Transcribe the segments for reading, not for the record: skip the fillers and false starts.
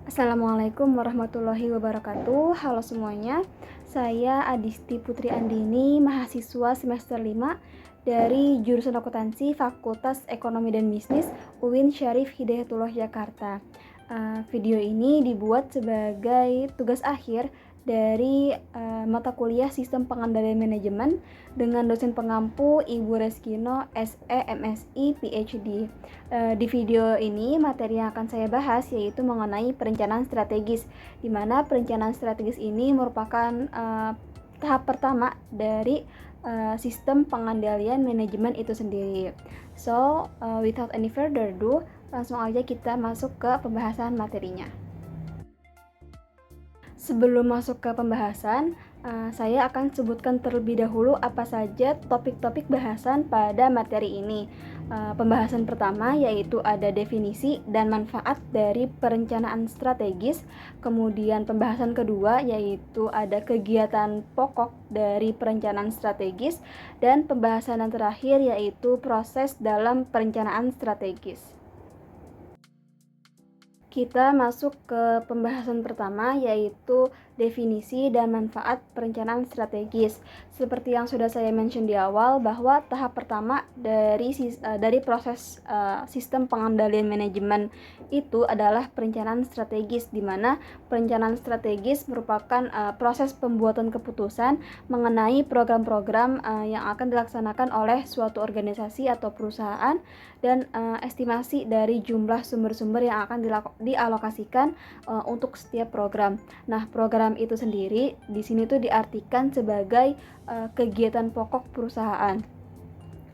Assalamualaikum warahmatullahi wabarakatuh. Halo semuanya, saya Adisti Putri Andini, mahasiswa semester 5 dari jurusan akuntansi Fakultas Ekonomi dan Bisnis UIN Syarif Hidayatullah Jakarta. Video ini dibuat sebagai tugas akhir dari mata kuliah Sistem Pengendalian Manajemen dengan dosen pengampu Ibu Reskino SE MSI PhD. Di video ini materi yang akan saya bahas yaitu mengenai perencanaan strategis, di mana perencanaan strategis ini merupakan tahap pertama dari sistem pengendalian manajemen itu sendiri. So, without any further ado, langsung aja kita masuk ke pembahasan materinya. Sebelum masuk ke pembahasan, saya akan sebutkan terlebih dahulu apa saja topik-topik bahasan pada materi ini. Pembahasan pertama yaitu ada definisi dan manfaat dari perencanaan strategis. Kemudian pembahasan kedua yaitu ada kegiatan pokok dari perencanaan strategis. Dan pembahasan yang terakhir yaitu proses dalam perencanaan strategis. Kita masuk ke pembahasan pertama yaitu definisi dan manfaat perencanaan strategis. Seperti yang sudah saya mention di awal bahwa tahap pertama dari proses sistem pengendalian manajemen itu adalah perencanaan strategis, di mana perencanaan strategis merupakan proses pembuatan keputusan mengenai program-program yang akan dilaksanakan oleh suatu organisasi atau perusahaan dan estimasi dari jumlah sumber-sumber yang akan dialokasikan untuk setiap program. Nah, program itu sendiri di sini tuh diartikan sebagai kegiatan pokok perusahaan.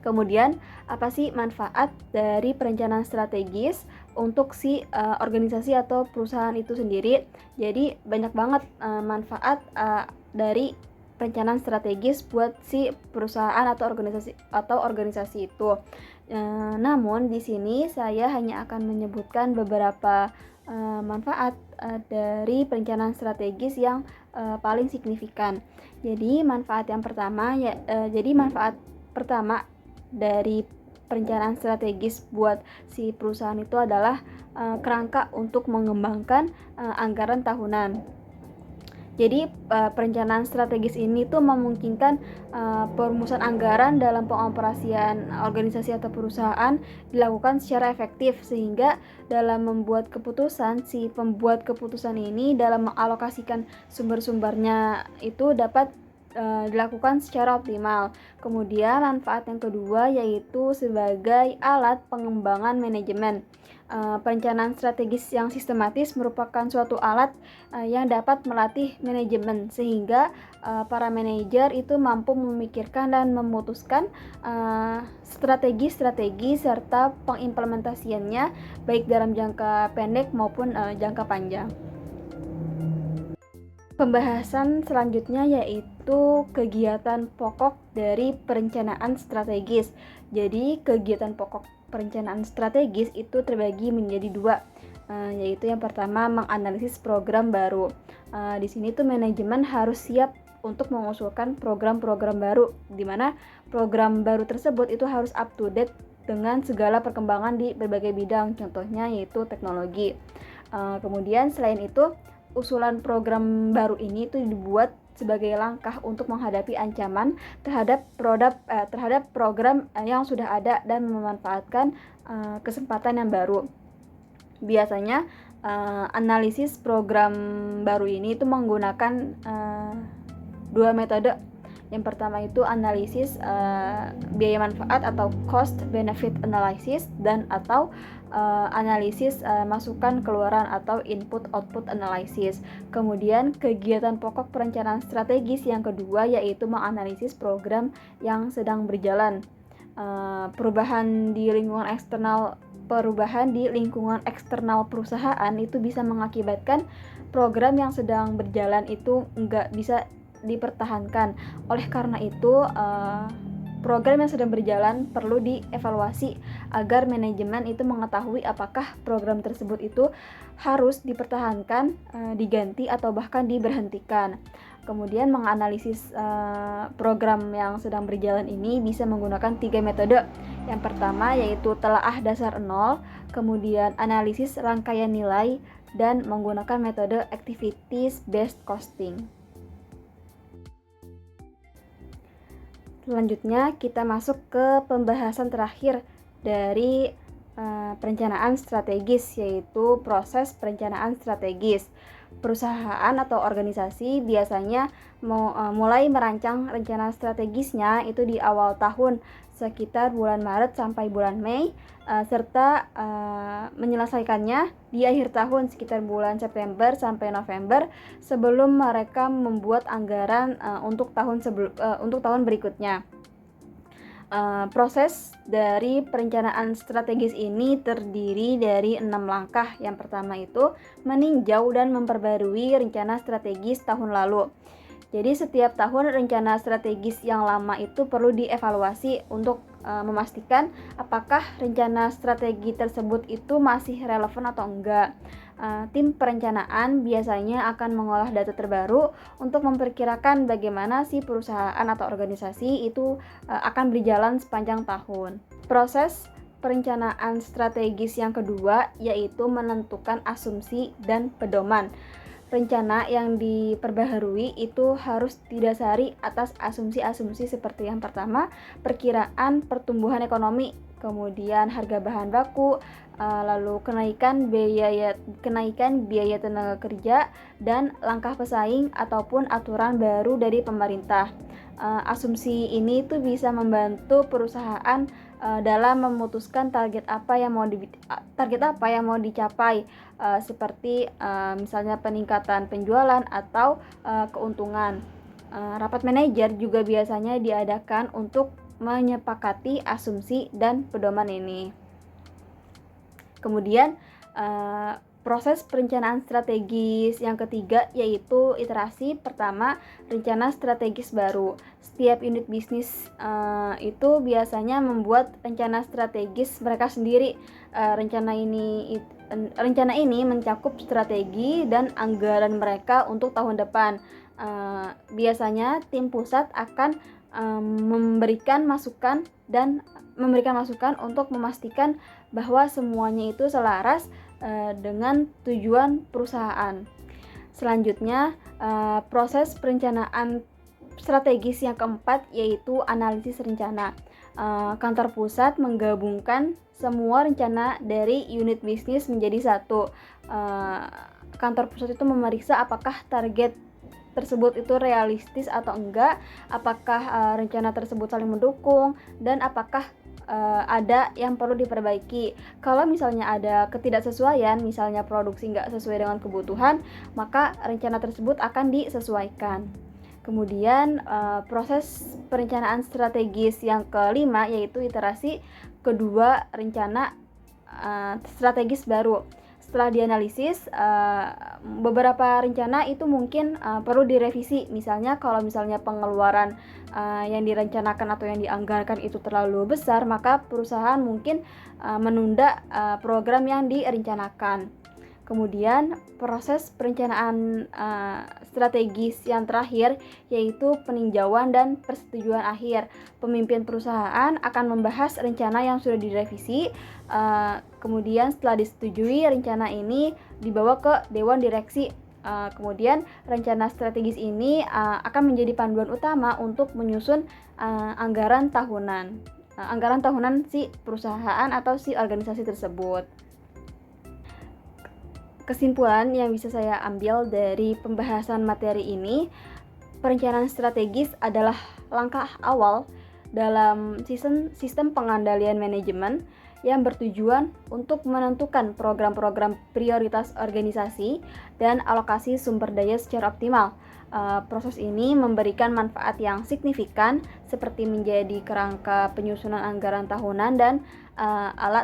Kemudian, apa sih manfaat dari perencanaan strategis untuk si organisasi atau perusahaan itu sendiri? Jadi, banyak banget manfaat dari perencanaan strategis buat si perusahaan atau organisasi itu. Namun di sini saya hanya akan menyebutkan beberapa manfaat dari perencanaan strategis yang paling signifikan. Jadi manfaat pertama dari perencanaan strategis buat si perusahaan itu adalah kerangka untuk mengembangkan anggaran tahunan. Jadi perencanaan strategis ini tuh memungkinkan perumusan anggaran dalam pengoperasian organisasi atau perusahaan dilakukan secara efektif, sehingga dalam membuat keputusan, si pembuat keputusan ini dalam mengalokasikan sumber-sumbernya itu dapat dilakukan secara optimal. Kemudian manfaat yang kedua yaitu sebagai alat pengembangan manajemen. Perencanaan strategis yang sistematis merupakan suatu alat yang dapat melatih manajemen, sehingga para manajer itu mampu memikirkan dan memutuskan strategi-strategi serta pengimplementasiannya baik dalam jangka pendek maupun jangka panjang. Pembahasan selanjutnya yaitu kegiatan pokok dari perencanaan strategis. Jadi kegiatan pokok perencanaan strategis itu terbagi menjadi dua, yaitu yang pertama menganalisis program baru. Di sini tuh manajemen harus siap untuk mengusulkan program-program baru, di mana program baru tersebut itu harus up to date dengan segala perkembangan di berbagai bidang, contohnya yaitu teknologi. Kemudian selain itu, usulan program baru ini itu dibuat sebagai langkah untuk menghadapi ancaman terhadap program yang sudah ada dan memanfaatkan kesempatan yang baru. Biasanya analisis program baru ini itu menggunakan dua metode. Yang pertama itu analisis biaya manfaat atau cost benefit analysis, dan atau analisis masukan keluaran atau input output analysis. Kemudian kegiatan pokok perencanaan strategis yang kedua yaitu menganalisis program yang sedang berjalan. Perubahan di lingkungan eksternal perusahaan itu bisa mengakibatkan program yang sedang berjalan itu nggak bisa dipertahankan. Oleh karena itu, program yang sedang berjalan perlu dievaluasi agar manajemen itu mengetahui apakah program tersebut itu harus dipertahankan, diganti, atau bahkan diberhentikan. Kemudian menganalisis program yang sedang berjalan ini bisa menggunakan 3 metode. Yang pertama yaitu telaah dasar 0, kemudian analisis rangkaian nilai, dan menggunakan metode activities based costing. Selanjutnya kita masuk ke pembahasan terakhir dari perencanaan strategis, yaitu proses perencanaan strategis. Perusahaan atau organisasi biasanya mulai merancang rencana strategisnya itu di awal tahun, sekitar bulan Maret sampai bulan Mei, serta menyelesaikannya di akhir tahun sekitar bulan September sampai November, sebelum mereka membuat anggaran untuk tahun berikutnya. Proses dari perencanaan strategis ini terdiri dari 6 langkah. Yang pertama itu meninjau dan memperbarui rencana strategis tahun lalu. Jadi setiap tahun rencana strategis yang lama itu perlu dievaluasi untuk memastikan apakah rencana strategi tersebut itu masih relevan atau enggak. Tim perencanaan biasanya akan mengolah data terbaru untuk memperkirakan bagaimana si perusahaan atau organisasi itu akan berjalan sepanjang tahun. Proses perencanaan strategis yang kedua yaitu menentukan asumsi dan pedoman. Rencana yang diperbaharui itu harus didasari atas asumsi-asumsi seperti yang pertama, perkiraan pertumbuhan ekonomi, kemudian harga bahan baku, lalu kenaikan biaya tenaga kerja, dan langkah pesaing ataupun aturan baru dari pemerintah. Asumsi ini tuh bisa membantu perusahaan dalam memutuskan target apa yang mau dicapai, seperti misalnya peningkatan penjualan atau keuntungan. Rapat manajer juga biasanya diadakan untuk menyepakati asumsi dan pedoman ini. Kemudian proses perencanaan strategis yang ketiga yaitu iterasi pertama, rencana strategis baru. Setiap unit bisnis itu biasanya membuat rencana strategis mereka sendiri. Rencana ini mencakup strategi dan anggaran mereka untuk tahun depan. Biasanya tim pusat akan memberikan masukan untuk memastikan bahwa semuanya itu selaras dengan tujuan perusahaan. Selanjutnya, proses perencanaan strategis yang keempat yaitu analisis rencana. Kantor pusat menggabungkan semua rencana dari unit bisnis menjadi satu. Kantor pusat itu memeriksa apakah target tersebut itu realistis atau enggak, apakah rencana tersebut saling mendukung, dan apakah ada yang perlu diperbaiki. Kalau misalnya ada ketidaksesuaian, misalnya produksi nggak sesuai dengan kebutuhan, maka rencana tersebut akan disesuaikan. Kemudian proses perencanaan strategis yang kelima yaitu iterasi kedua rencana strategis baru. Setelah dianalisis, beberapa rencana itu mungkin perlu direvisi. Misalnya kalau pengeluaran yang direncanakan atau yang dianggarkan itu terlalu besar, maka perusahaan mungkin menunda program yang direncanakan. Kemudian proses perencanaan strategis yang terakhir yaitu peninjauan dan persetujuan akhir. Pemimpin perusahaan akan membahas rencana yang sudah direvisi. Kemudian setelah disetujui, rencana ini dibawa ke dewan direksi. Kemudian rencana strategis ini akan menjadi panduan utama untuk menyusun anggaran tahunan si perusahaan atau si organisasi tersebut. Kesimpulan yang bisa saya ambil dari pembahasan materi ini, perencanaan strategis adalah langkah awal dalam sistem pengandalian manajemen yang bertujuan untuk menentukan program-program prioritas organisasi dan alokasi sumber daya secara optimal. Proses ini memberikan manfaat yang signifikan seperti menjadi kerangka penyusunan anggaran tahunan dan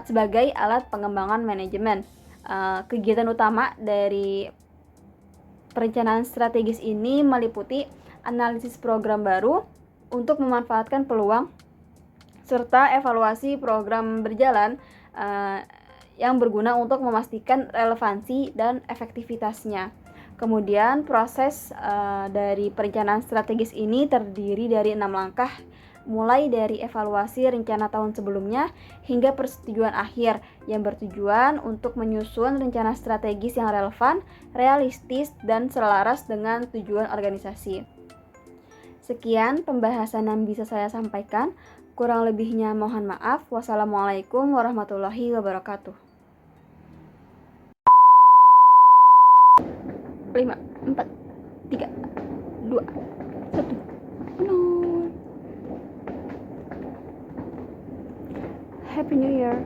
sebagai alat pengembangan manajemen. Kegiatan utama dari perencanaan strategis ini meliputi analisis program baru untuk memanfaatkan peluang serta evaluasi program berjalan yang berguna untuk memastikan relevansi dan efektivitasnya. Kemudian proses dari perencanaan strategis ini terdiri dari 6 langkah mulai dari evaluasi rencana tahun sebelumnya hingga persetujuan akhir yang bertujuan untuk menyusun rencana strategis yang relevan, realistis, dan selaras dengan tujuan organisasi. Sekian pembahasan yang bisa saya sampaikan. Kurang lebihnya mohon maaf. Wassalamualaikum warahmatullahi wabarakatuh. 5, 4, 3, 2, 1, 0. Happy New Year.